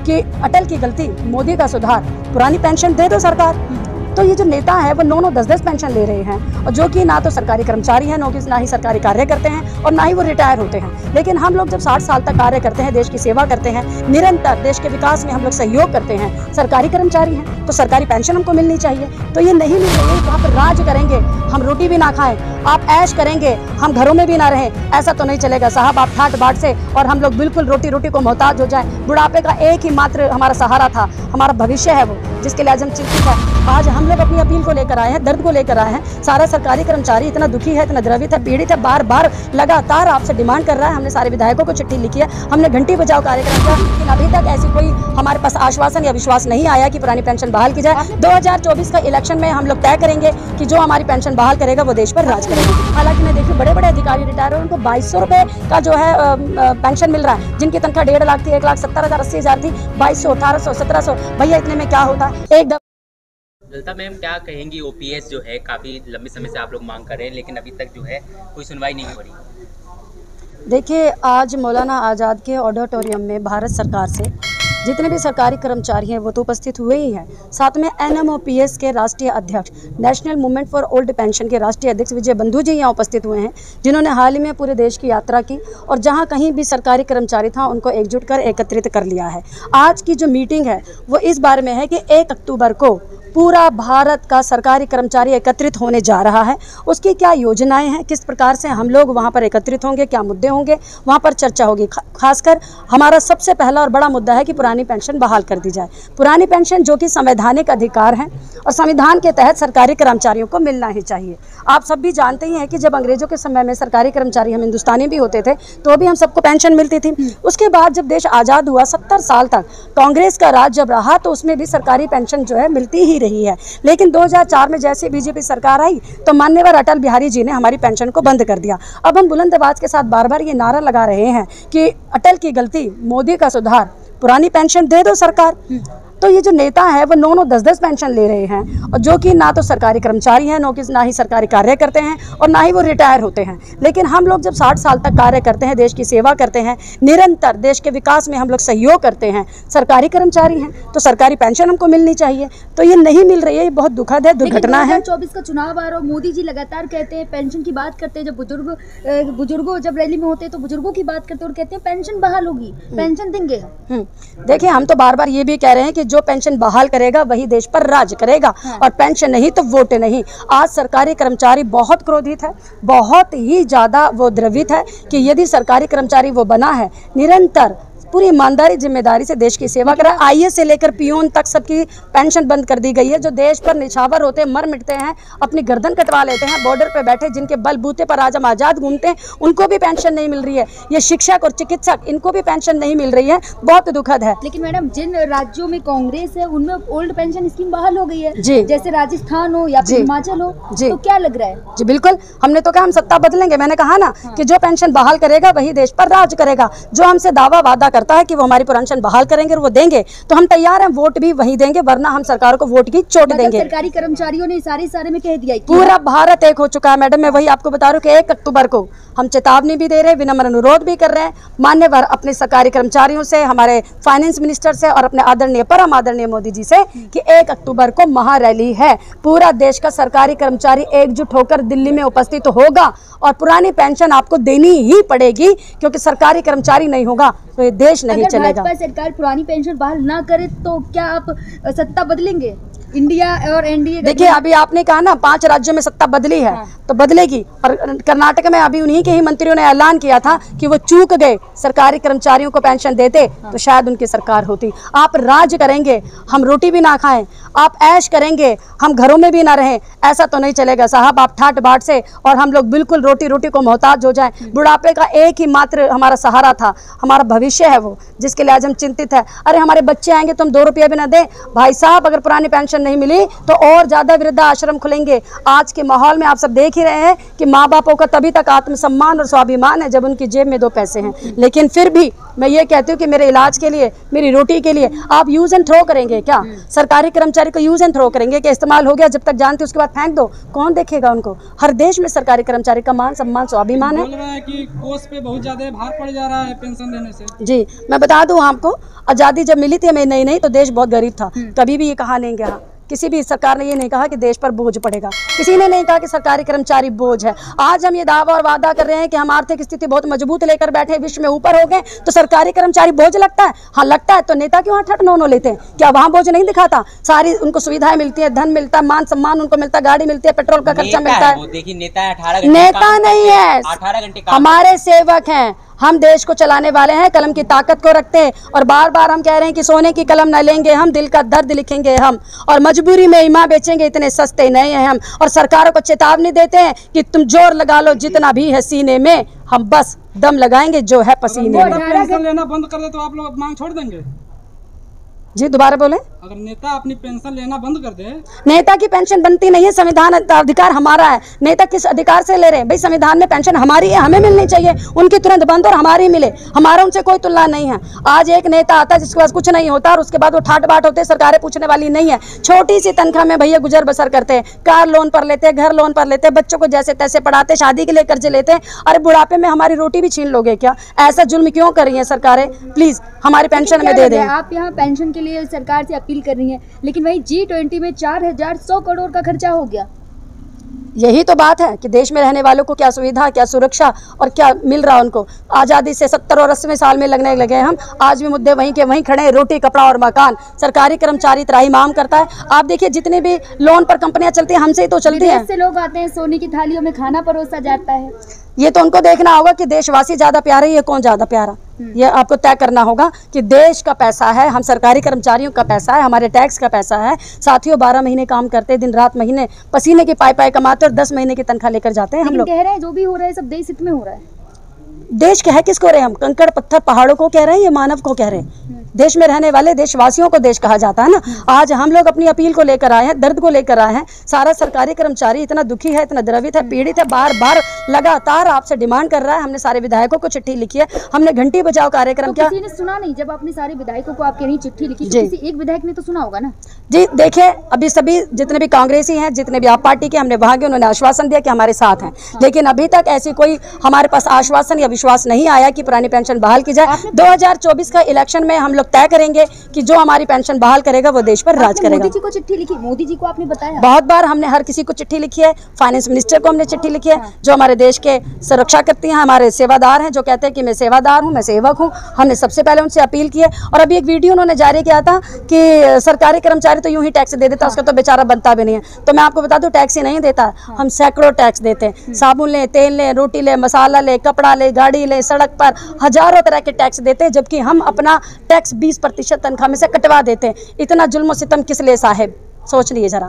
कि अटल की गलती, मोदी का सुधार, पुरानी पेंशन दे दो सरकार। तो ये जो नेता है वो 9-9, 10-10 पेंशन ले रहे हैं, और जो कि ना तो सरकारी कर्मचारी हैं, ना ही सरकारी कार्य करते हैं, और ना ही वो रिटायर होते हैं। लेकिन हम लोग जब 60 साल तक कार्य करते हैं, देश की सेवा करते हैं, निरंतर देश के विकास में हम लोग सहयोग करते हैं, सरकारी कर्मचारी हैं, तो सरकारी पेंशन हमको मिलनी चाहिए। तो ये नहीं मिल रही है, वहाँ पर राज करेंगे, हम रोटी भी ना खाएं, आप ऐश करेंगे, हम घरों में भी ना रहें, ऐसा तो नहीं चलेगा साहब। आप ठाट बाट से और हम लोग बिल्कुल रोटी रोटी को मोहताज हो जाएं। बुढ़ापे का एक ही मात्र हमारा सहारा था, हमारा भविष्य है वो, जिसके लिए आज हम चिंतित हैं। आज हम लोग अपनी अपील को लेकर आए हैं, दर्द को लेकर आए हैं। सारा सरकारी कर्मचारी इतना दुखी है, इतना द्रवित है, पीड़ित है, बार बार लगातार आपसे डिमांड कर रहा है। हमने सारे विधायकों को चिट्ठी लिखी है, हमने घंटी बजाओ कार्यक्रम किया, लेकिन अभी तक ऐसी कोई हमारे पास आश्वासन या विश्वास नहीं आया कि पुरानी पेंशन बहाल की जाए। 2024 का इलेक्शन में हम लोग तय करेंगे कि जो हमारी पेंशन बहाल करेगा वो देश पर राज करेगा। हालांकि मैं देखिए बड़े बड़े अधिकारी रिटायर हैं, उनको 2200 रुपये का जो है पेंशन मिल रहा है, जिनकी तनख्वाह 1.5 लाख थी, 1,70,000, 80,000 थी, 2200, 1800, 1700, भैया इतने में क्या होता है। ललिता मैम क्या कहेंगी? ओपीएस जो है काफ़ी लंबे समय से आप लोग मांग कर रहे हैं, लेकिन अभी तक जो है कोई सुनवाई नहीं हो रही। देखिए, आज मौलाना आज़ाद के ऑडिटोरियम में भारत सरकार से जितने भी सरकारी कर्मचारी हैं वो तो उपस्थित हुए ही हैं, साथ में NMOPS के राष्ट्रीय अध्यक्ष, national movement for old pension के राष्ट्रीय अध्यक्ष विजय बंधु जी यहाँ उपस्थित हुए हैं, जिन्होंने हाल ही में पूरे देश की यात्रा की और जहाँ कहीं भी सरकारी कर्मचारी था उनको एकजुट कर एकत्रित कर लिया है। आज की जो मीटिंग है वो इस बारे में है कि 1 अक्टूबर को पूरा भारत का सरकारी कर्मचारी एकत्रित होने जा रहा है। उसकी क्या योजनाएं हैं, किस प्रकार से हम लोग वहां पर एकत्रित होंगे, क्या मुद्दे होंगे, वहां पर चर्चा होगी। खासकर हमारा सबसे पहला और बड़ा मुद्दा है कि पुरानी पेंशन बहाल कर दी जाए। पुरानी पेंशन जो कि संवैधानिक अधिकार है और संविधान के तहत सरकारी कर्मचारियों को मिलना ही चाहिए। आप सब भी जानते ही हैं कि जब अंग्रेजों के समय में सरकारी कर्मचारी, हम हिंदुस्तानी भी होते थे, तो भी हम सबको पेंशन मिलती थी। उसके बाद जब देश आज़ाद हुआ, 70 साल तक कांग्रेस का राज जब रहा, तो उसमें भी सरकारी पेंशन जो है मिलती ही रही है। लेकिन 2004 में जैसे बीजेपी सरकार आई तो माननीय अटल बिहारी जी ने हमारी पेंशन को बंद कर दिया। अब हम बुलंद आवाज के साथ बार बार ये नारा लगा रहे हैं कि अटल की गलती, मोदी का सुधार, पुरानी पेंशन दे दो सरकार। तो ये जो नेता है वो 9-9, 10-10 पेंशन ले रहे हैं, और जो कि ना तो सरकारी कर्मचारी हैं, ना ही सरकारी कार्य करते हैं, और ना ही वो रिटायर होते हैं। लेकिन हम लोग जब 60 साल तक कार्य करते हैं, देश की सेवा करते हैं, निरंतर देश के विकास में हम लोग सहयोग करते हैं, सरकारी कर्मचारी हैं, तो सरकारी पेंशन हमको मिलनी चाहिए। तो ये नहीं मिल रही है, ये बहुत दुखद है, दुर्घटना है। 2024 का चुनाव आ रहा है, मोदी जी लगातार कहते हैं पेंशन की बात करते हैं। जब बुजुर्गों जब रैली में होते हैं तो बुजुर्गों की बात करते हैं और कहते हैं पेंशन बहाल होगी, पेंशन देंगे। देखिए, हम तो बार बार ये भी कह रहे हैं कि जो पेंशन बहाल करेगा वही देश पर राज करेगा, और पेंशन नहीं तो वोट नहीं। आज सरकारी कर्मचारी बहुत क्रोधित है, बहुत ही ज्यादा वो द्रवित है कि यदि सरकारी कर्मचारी वो बना है, निरंतर पूरी ईमानदारी जिम्मेदारी से देश की सेवा करें। आईएएस से लेकर पियून तक सबकी पेंशन बंद कर दी गई है। जो देश पर निछावर होते हैं, मर मिटते हैं, अपनी गर्दन कटवा लेते हैं, बॉर्डर पे बैठे जिनके बलबूते पर आज हम आज़ाद घूमते हैं, उनको भी पेंशन नहीं मिल रही है। ये शिक्षक और चिकित्सक, इनको भी पेंशन नहीं मिल रही है, बहुत दुखद है। लेकिन मैडम, जिन राज्यों में कांग्रेस है उनमें ओल्ड पेंशन स्कीम बहाल हो गई है जी, जैसे राजस्थान हो या हिमाचल हो जी, तो क्या लग रहा है? जी बिल्कुल, हमने तो कहा हम सत्ता बदलेंगे। मैंने कहा ना कि जो पेंशन बहाल करेगा वही देश पर राज करेगा। जो हमसे दावा वादा करता है कि वो हमारी पेंशन बहाल करेंगे और वो देंगे, तो हम तैयार हैं, वोट भी वही देंगे, वरना हम सरकार को वोट की चोट देंगे। सरकारी कर्मचारियों ने सारे में कह दिया, पूरा भारत एक हो चुका है मैडम। मैं वही आपको बता रहा हूँ कि 1 अक्टूबर को हम चेतावनी भी दे रहे हैं, विनम्र अनुरोध भी कर रहे हैं मान्यवर अपने सरकारी कर्मचारियों से, हमारे फाइनेंस मिनिस्टर से और अपने आदरणीय परम आदरणीय मोदी जी से कि 1 अक्टूबर को महारैली है। पूरा देश का सरकारी कर्मचारी एकजुट होकर दिल्ली में उपस्थित होगा और पुरानी पेंशन आपको देनी ही पड़ेगी, क्योंकि सरकारी कर्मचारी नहीं होगा तो ये देश नहीं चलेगा। भाजपा सरकार पुरानी पेंशन बहाल ना करे तो क्या आप सत्ता बदलेंगे? इंडिया और एनडीए, देखिए अभी आपने कहा ना 5 राज्यों में सत्ता बदली है, तो बदलेगी। और कर्नाटक में अभी उन्हीं के ही मंत्रियों ने ऐलान किया था कि वो चूक गए, सरकारी कर्मचारियों को पेंशन देते तो शायद उनकी सरकार होती। आप राज करेंगे, हम रोटी भी ना खाएं, आप ऐश करेंगे, हम घरों में भी ना रहें, ऐसा तो नहीं चलेगा साहब। आप ठाट बाट से और हम लोग बिल्कुल रोटी रोटी को मोहताज हो जाएं। बुढ़ापे का एक ही मात्र हमारा सहारा था, हमारा भविष्य है वो, जिसके लिए आज हम चिंतित है। अरे हमारे बच्चे आएंगे तो हम 2 रुपये भी ना दें। भाई साहब, अगर पुरानी पेंशन पेंशन नहीं मिली तो और ज़्यादा वृद्धाश्रम खुलेंगे। आज के माहौल में आप सब देख ही रहे हैं कि माँ बापों का तभी तक आत्मसम्मान और स्वाभिमान है जब उनकी जेब में 2 पैसे हैं। लेकिन फिर भी मैं ये कहती हूँ कि मेरे इलाज के लिए, मेरी रोटी के लिए आप यूज़ एंड थ्रो करेंगे क्या? सरकारी कर्मचारी को यूज़ एंड थ्रो करेंगे कि इस्तेमाल हो गया, जब तक जानते उसके बाद फेंक दो। कौन देखेगा उनको? हर देश में सरकारी कर्मचारी का मान सम्मान स्वाभिमान है। बोल रहा है कि कोष पे बहुत ज्यादा भार पड़ जा रहा है पेंशन देने से। जी, मैं बता दूं आपको, आज़ादी जब मिली थी हमें नई तो देश बहुत गरीब था। कभी भी ये कहा नहीं गया, किसी भी सरकार ने ये नहीं कहा कि देश पर बोझ पड़ेगा, किसी ने नहीं कहा कि सरकारी कर्मचारी बोझ है। आज हम ये दावा और वादा कर रहे हैं कि हम आर्थिक स्थिति बहुत मजबूत लेकर बैठे, विश्व में ऊपर हो गए, तो सरकारी कर्मचारी बोझ लगता है? हाँ लगता है। तो नेता क्यों 8-8-9-9 लेते हैं? क्या वहाँ बोझ नहीं दिखाता? सारी उनको सुविधाएं मिलती है, धन मिलता है, मान सम्मान उनको मिलता है, गाड़ी मिलती है, पेट्रोल का खर्चा मिलता है। देखिए नेता है, 18 घंटे नेता नहीं है, 18 घंटे हमारे सेवक हैं। हम देश को चलाने वाले हैं, कलम की ताकत को रखते हैं और बार बार हम कह रहे हैं कि सोने की कलम न लेंगे हम, दिल का दर्द लिखेंगे हम, और मजबूरी में ईमा बेचेंगे, इतने सस्ते नहीं हैं हम। और सरकारों को चेतावनी देते हैं कि तुम जोर लगा लो जितना भी है सीने में, हम बस दम लगाएंगे जो है पसीने में। पेंशन लेना बंद कर दे तो आप लोग मांग छोड़ देंगे? जी दोबारा बोले। अगर नेता अपनी पेंशन लेना बंद कर दे। नेता की पेंशन बनती नहीं है, संविधान अधिकार हमारा है। नेता किस अधिकार से ले रहे हैं भाई? संविधान में पेंशन हमारी है, हमें मिलनी चाहिए, उनकी तुरंत बंद और हमारी मिले, हमारा उनसे कोई तुलना नहीं है। आज एक नेता आता है जिसके पास कुछ नहीं होता और उसके बाद वो ठाट बाट होते, सरकारें पूछने वाली नहीं है। छोटी सी तनख्वाह में भैया गुजर बसर करते हैं, कार लोन पर लेते हैं, घर लोन पर लेते हैं, बच्चों को जैसे तैसे पढ़ाते, शादी के लिए कर्जे लेते हैं। अरे बुढ़ापे में हमारी रोटी भी छीन लोगे क्या? ऐसा जुल्म क्यों कर रही है सरकारें? प्लीज हमारी पेंशन में दे दें। आप यहाँ पेंशन के लिए सरकार से अपील कर रही हैं, लेकिन वही G20 में 4100 करोड़ का खर्चा हो गया। यही तो बात है कि देश में रहने वालों को क्या सुविधा, क्या सुरक्षा और क्या मिल रहा उनको। आज़ादी से 70 और 80वें साल में लगने लगे हम, आज भी मुद्दे वहीं के वहीं खड़े हैं, रोटी कपड़ा और मकान। सरकारी कर्मचारी त्राही माम करता है। आप देखिए जितने भी लोन पर कंपनियां चलती हैं, हमसे ही तो चलती हैं। से लोग आते हैं, सोने की थालियों में खाना परोसा जाता है। ये तो उनको देखना होगा कि देशवासी ज़्यादा प्यारे, ये कौन ज़्यादा प्यारा, ये आपको तय करना होगा कि देश का पैसा है, हम सरकारी कर्मचारियों का पैसा है, हमारे टैक्स का पैसा है। साथियों 12 महीने काम करते, दिन रात महीने पसीने की पाई कमाते और 10 महीने की तनख्वाह लेकर जाते हैं हम लोग। कह रहे हैं जो भी हो रहा है सब देश हित में हो रहा है। देश कह किसको रहे हम? कंकड़ पत्थर पहाड़ों को कह रहे हैं, ये मानव को कह रहे हैं। देश में रहने वाले देशवासियों को देश कहा जाता है ना। आज हम लोग अपनी अपील को लेकर आए हैं, दर्द को लेकर आए हैं। सारा सरकारी कर्मचारी इतना दुखी है, इतना द्रवित है, पीड़ित है, बार बार लगातार आपसे डिमांड कर रहा है। हमने सारे विधायकों को चिट्ठी लिखी है, हमने घंटी बजाओ कार्यक्रम किया। किसी ने सुना नहीं? जब आपने सारे विधायकों को आपके नहीं चिट्ठी लिखी तो किसी एक विधायक ने तो सुना होगा ना? जी देखिए, अभी सभी जितने भी कांग्रेसी हैं, जितने भी आप पार्टी के, हमने वहाँ के उन्होंने आश्वासन दिया कि हमारे साथ हैं। लेकिन अभी तक ऐसी कोई हमारे पास आश्वासन या विश्वास नहीं आया कि पुरानी पेंशन बहाल की जाए। 2024 का इलेक्शन में हम लोग तय करेंगे कि जो हमारी पेंशन बहाल करेगा वो देश पर राज करेगा। मोदी जी को चिट्ठी लिखी? मोदी जी को आपने बताया? बहुत बार हमने हर किसी को चिट्ठी लिखी है। फाइनेंस मिनिस्टर को हमने चिट्ठी लिखी है, जो हमारे देश के सुरक्षा करती हैं, हमारे सेवादार हैं, जो कहते हैं कि मैं सेवादार हूँ, मैं सेवक हूँ। हमने सबसे पहले उनसे अपील की है। और अभी एक वीडियो उन्होंने जारी किया था कि सरकारी कर्मचारी तो यूं ही टैक्स दे देता, उसका तो बेचारा बनता भी नहीं है। तो मैं आपको बता दूं, टैक्स ही नहीं देता, हम सैकड़ों टैक्स देते हैं। साबुन ले, तेल ले, रोटी ले, मसाला ले, कपड़ा ले, गाड़ी ले, सड़क पर हजारों तरह के टैक्स देते हैं, जबकि हम अपना टैक्स 20% तनख्वाह में से कटवा देते हैं। इतना जुल्म सितम किस लिए साहेब? सोच लीजिए जरा।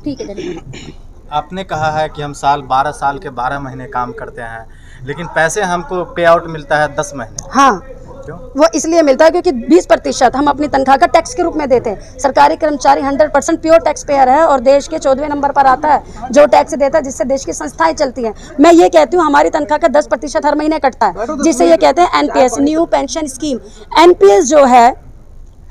ठीक है धन्यवाद। आपने कहा है कि हम 12 साल के 12 महीने काम करते हैं, लेकिन पैसे हमको पे आउट मिलता है 10 महीने। हाँ, वो इसलिए मिलता है क्योंकि 20% हम अपनी तनख्वाह का टैक्स के रूप में देते हैं। सरकारी कर्मचारी 100% प्योर टैक्स पेयर है और देश के 14वें नंबर पर आता है जो टैक्स देता है, जिससे देश की संस्थाएं चलती हैं। मैं ये कहती हूँ हमारी तनख्वाह का 10% हर महीने कटता है, जिसे ये कहते हैं NPS, new pension scheme. NPS जो है,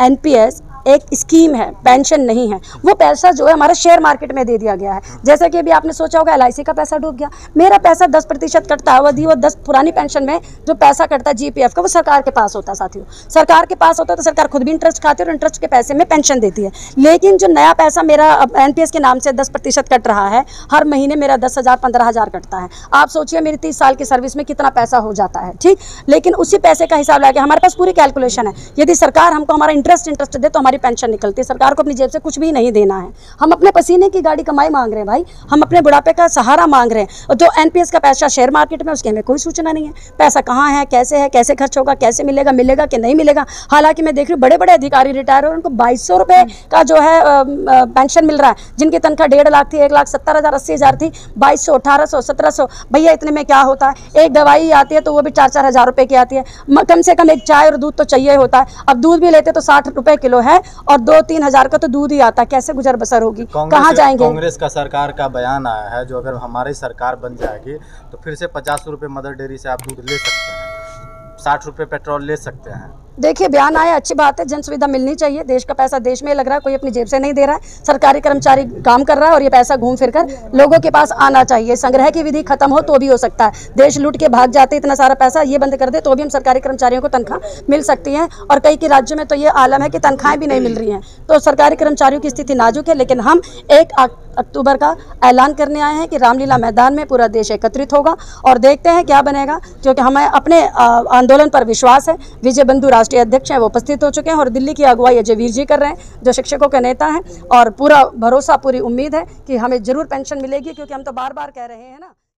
एनपीएस एक स्कीम है, पेंशन नहीं है। वो पैसा जो है हमारा शेयर मार्केट में दे दिया गया है। जैसे कि अभी आपने सोचा होगा LIC का पैसा डूब गया, मेरा पैसा 10% कटता है। वो 10 पुरानी पेंशन में जो पैसा कटता है GPF का, वो सरकार के पास होता है। साथियों, सरकार के पास होता है तो सरकार खुद भी इंटरेस्ट खाती है और इंटरेस्ट के पैसे में पेंशन देती है। लेकिन जो नया पैसा मेरा NPS के नाम से 10% कट रहा है, हर महीने मेरा 10,000 15,000 कटता है। आप सोचिए मेरी 30 साल की सर्विस में कितना पैसा हो जाता है, ठीक। लेकिन उसी पैसे का हिसाब लगा, हमारे पास पूरी कैलकुलेशन है। यदि सरकार हमको हमारा इंटरेस्ट दे तो हमारी पेंशन निकलती है। सरकार को अपनी जेब से कुछ भी नहीं देना है। हम अपने पसीने की गाड़ी कमाई मांग रहे हैं भाई, हम अपने बुढ़ापे का सहारा मांग रहे हैं। और जो NPS का पैसा शेयर मार्केट में, उसकी हमें कोई सूचना नहीं है। पैसा कहाँ है, कैसे खर्च होगा, कैसे मिलेगा कि नहीं मिलेगा। हालांकि मैं देख रही हूँ बड़े बड़े अधिकारी रिटायर हो, उनको 2200 रुपये का जो है पेंशन मिल रहा है, जिनकी तनख्वाह 1.5 लाख थी, 1,70,000 80,000 थी, 2200 1800 1700। भैया इतने में क्या होता है? एक दवाई आती है तो वो भी 4-4 हज़ार रुपये की आती है। कम से कम एक चाय और दूध तो चाहिए होता है। अब दूध भी लेते तो 60 रुपये किलो है, और 2-3 हज़ार का तो दूध ही आता है, कैसे गुजर बसर होगी, कहाँ जाएंगे? कांग्रेस का सरकार का बयान आया है, जो अगर हमारी सरकार बन जाएगी तो फिर से 50 रुपये मदर डेयरी से आप दूध ले सकते हैं, 60 रुपये पेट्रोल ले सकते हैं। देखिए बयान आया, अच्छी बात है, जन सुविधा मिलनी चाहिए, देश का पैसा देश में लग रहा है, कोई अपनी जेब से नहीं दे रहा है, सरकारी कर्मचारी काम कर रहा है और ये पैसा घूम फिर कर लोगों के पास आना चाहिए। संग्रह की विधि खत्म हो तो भी हो सकता है, देश लूट के भाग जाते इतना सारा पैसा, ये बंद कर दे तो भी हम सरकारी कर्मचारियों को तनख्वाह मिल सकती है। और कई के राज्यों में तो ये आलम है कि तनख्वाहें भी नहीं मिल रही हैं, तो सरकारी कर्मचारियों की स्थिति नाजुक है। लेकिन हम 1 अक्टूबर का ऐलान करने आए हैं कि रामलीला मैदान में पूरा देश एकत्रित होगा और देखते हैं क्या बनेगा, क्योंकि हमें अपने आंदोलन पर विश्वास है। विजय बंधु राष्ट्रीय अध्यक्ष हैं, वो उपस्थित हो चुके हैं और दिल्ली की अगुवाई अजय वीर जी कर रहे हैं, जो शिक्षकों के नेता हैं, और पूरा भरोसा, पूरी उम्मीद है कि हमें जरूर पेंशन मिलेगी, क्योंकि हम तो बार बार कह रहे हैं ना।